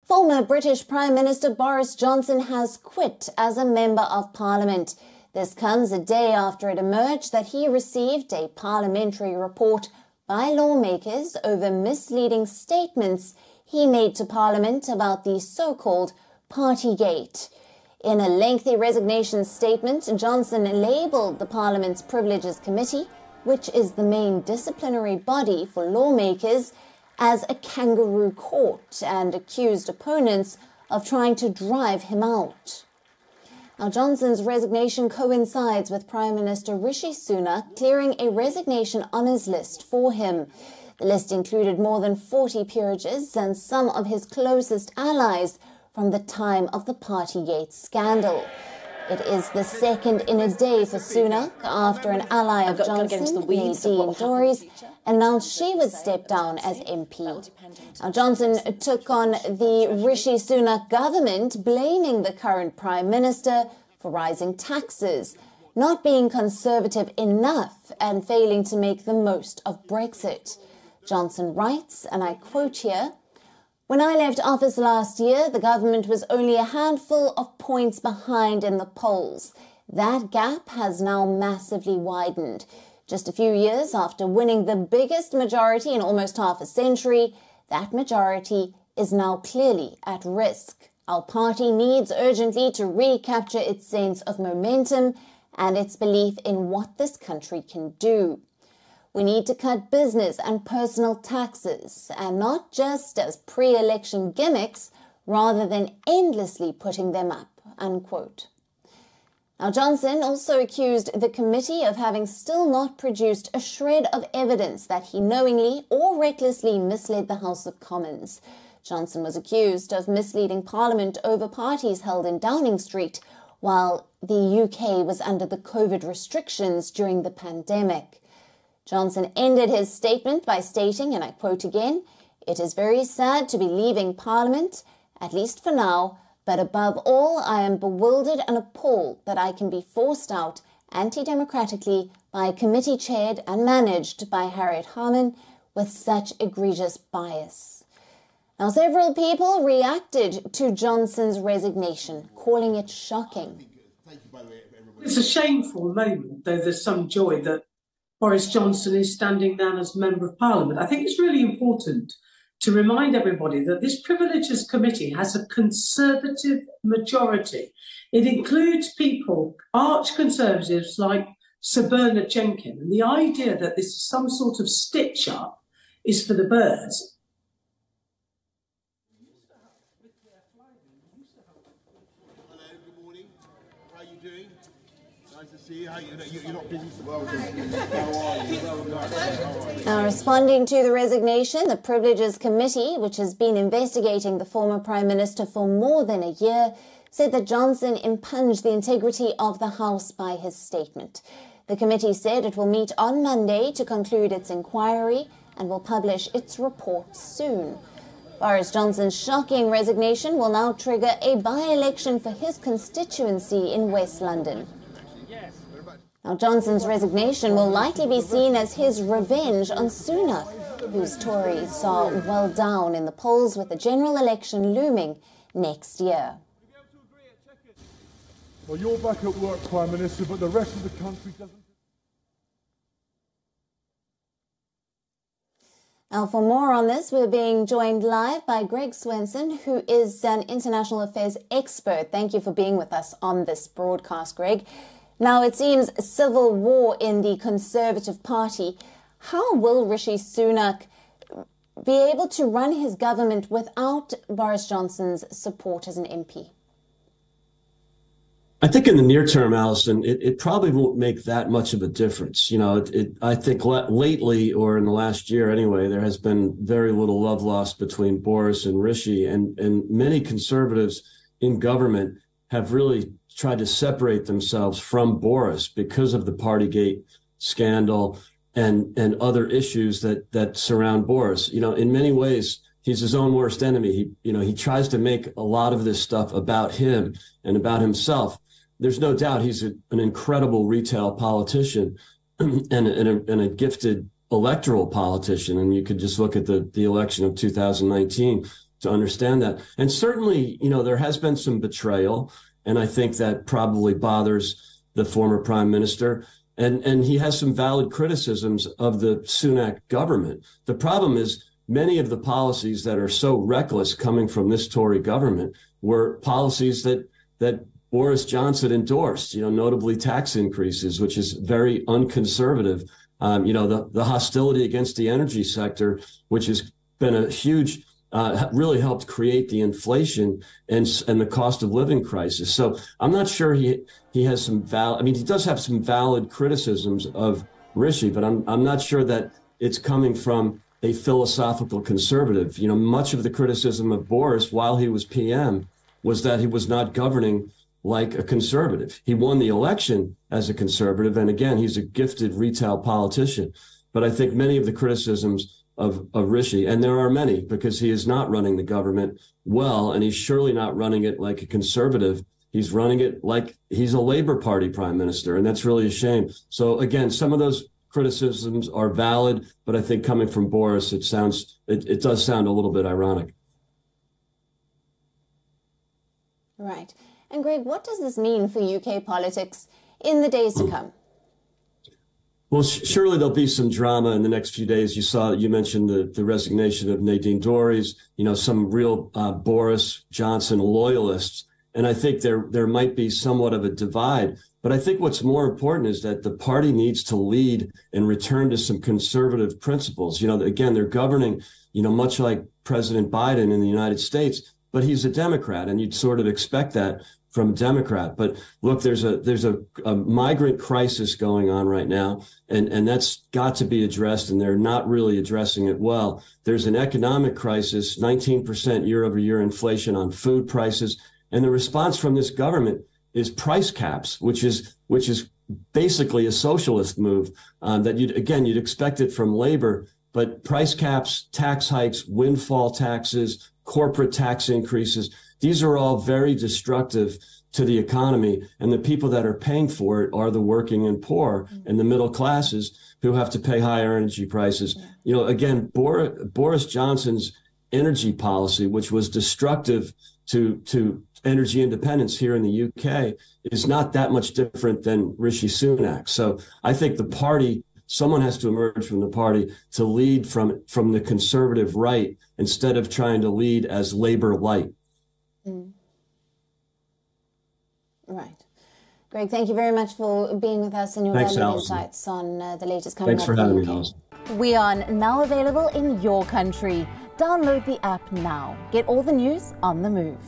Former British Prime Minister Boris Johnson has quit as a Member of Parliament. This comes a day after it emerged that he received a parliamentary report by lawmakers over misleading statements he made to Parliament about the so-called Partygate. In a lengthy resignation statement, Johnson labelled the Parliament's Privileges Committee, which is the main disciplinary body for lawmakers, as a kangaroo court and accused opponents of trying to drive him out. Now, Johnson's resignation coincides with Prime Minister Rishi Sunak clearing a resignation honours list for him. The list included more than 40 peerages and some of his closest allies from the time of the Partygate scandal. It is the second in a day for Sunak after an ally of Johnson, Nadine Dorries, announced she would step down as MP. Now, Johnson took on the Rishi Sunak government, blaming the current Prime Minister for rising taxes, not being conservative enough and failing to make the most of Brexit. Johnson writes, and I quote here, "When I left office last year, the government was only a handful of points behind in the polls. That gap has now massively widened. Just a few years after winning the biggest majority in almost half a century, that majority is now clearly at risk. Our party needs urgently to recapture its sense of momentum and its belief in what this country can do. We need to cut business and personal taxes, and not just as pre-election gimmicks, rather than endlessly putting them up," unquote. Now, Johnson also accused the committee of having still not produced a shred of evidence that he knowingly or recklessly misled the House of Commons. Johnson was accused of misleading Parliament over parties held in Downing Street while the UK was under the COVID restrictions during the pandemic. Johnson ended his statement by stating, and I quote again, "It is very sad to be leaving Parliament, at least for now, but above all, I am bewildered and appalled that I can be forced out anti-democratically by a committee chaired and managed by Harriet Harman with such egregious bias." Now, several people reacted to Johnson's resignation, calling it shocking. It's a shameful moment, though there's some joy that Boris Johnson is standing down as Member of Parliament. I think it's really important to remind everybody that this Privileges Committee has a Conservative majority. It includes people, arch Conservatives like Sir Bernard Jenkins, and the idea that this is some sort of stitch-up is for the birds. Hello, good morning. How are you doing? Nice to see you. You're not busy. Well, how are you? Now, responding to the resignation, the Privileges Committee, which has been investigating the former Prime Minister for more than a year, said that Johnson impugned the integrity of the House by his statement. The committee said it will meet on Monday to conclude its inquiry and will publish its report soon. Boris Johnson's shocking resignation will now trigger a by-election for his constituency in West London. Now, Johnson's resignation will likely be seen as his revenge on Sunak, whose Tories saw well down in the polls with the general election looming next year. Well, you're back at work, Prime Minister, but the rest of the country doesn't. Now, for more on this, we're being joined live by Greg Swenson, who is an international affairs expert. Thank you for being with us on this broadcast, Greg. Now, it seems civil war in the Conservative Party. How will Rishi Sunak be able to run his government without Boris Johnson's support as an MP? I think in the near term, Alison, it probably won't make that much of a difference. You know, I think lately, or in the last year anyway, there has been very little love lost between Boris and Rishi, and many Conservatives in government have really tried to separate themselves from Boris because of the Partygate scandal and other issues that surround Boris. You know, in many ways, he's his own worst enemy. He tries to make a lot of this stuff about him and about himself. There's no doubt he's an incredible retail politician and a gifted electoral politician. And you could just look at the election of 2019 to understand that. And certainly, you know, there has been some betrayal, and I think that probably bothers the former prime minister. And he has some valid criticisms of the Sunak government. The problem is many of the policies that are so reckless coming from this Tory government were policies that Boris Johnson endorsed, you know, notably tax increases, which is very unconservative. You know, the hostility against the energy sector, which has been a huge, really helped create the inflation and the cost of living crisis. So I'm not sure he has some I mean, he does have some valid criticisms of Rishi, but I'm not sure that it's coming from a philosophical conservative. You know, much of the criticism of Boris while he was PM was that he was not governing like a conservative. He won the election as a conservative. And again, he's a gifted retail politician. But I think many of the criticisms of Rishi, and there are many, because he is not running the government well, and he's surely not running it like a conservative. He's running it like he's a Labour Party prime minister. And that's really a shame. So again, some of those criticisms are valid, but I think coming from Boris, it does sound a little bit ironic. Right. And Greg, what does this mean for UK politics in the days to come? Well, surely there'll be some drama in the next few days. You mentioned the resignation of Nadine Dorries, you know, some real Boris Johnson loyalists. And I think there might be somewhat of a divide. But I think what's more important is that the party needs to lead and return to some conservative principles. You know, again, they're governing, you know, much like President Biden in the United States, but he's a Democrat, and you'd sort of expect that from a Democrat. But look, there's a migrant crisis going on right now, and that's got to be addressed, and they're not really addressing it well. There's an economic crisis, 19% year-over-year inflation on food prices, and the response from this government is price caps, which is basically a socialist move that you'd expect it from labor, but price caps, tax hikes, windfall taxes, corporate tax increases, these are all very destructive to the economy. And the people that are paying for it are the working and poor and the middle classes who have to pay higher energy prices. You know, again, Boris Johnson's energy policy, which was destructive to energy independence here in the UK, is not that much different than Rishi Sunak. So I think someone has to emerge from the party to lead from the conservative right instead of trying to lead as Labour light. Right. Greg, thank you very much for being with us and your valuable insights on the latest coming up. Thanks for having me, Alison. WION, now available in your country. Download the app now. Get all the news on the move.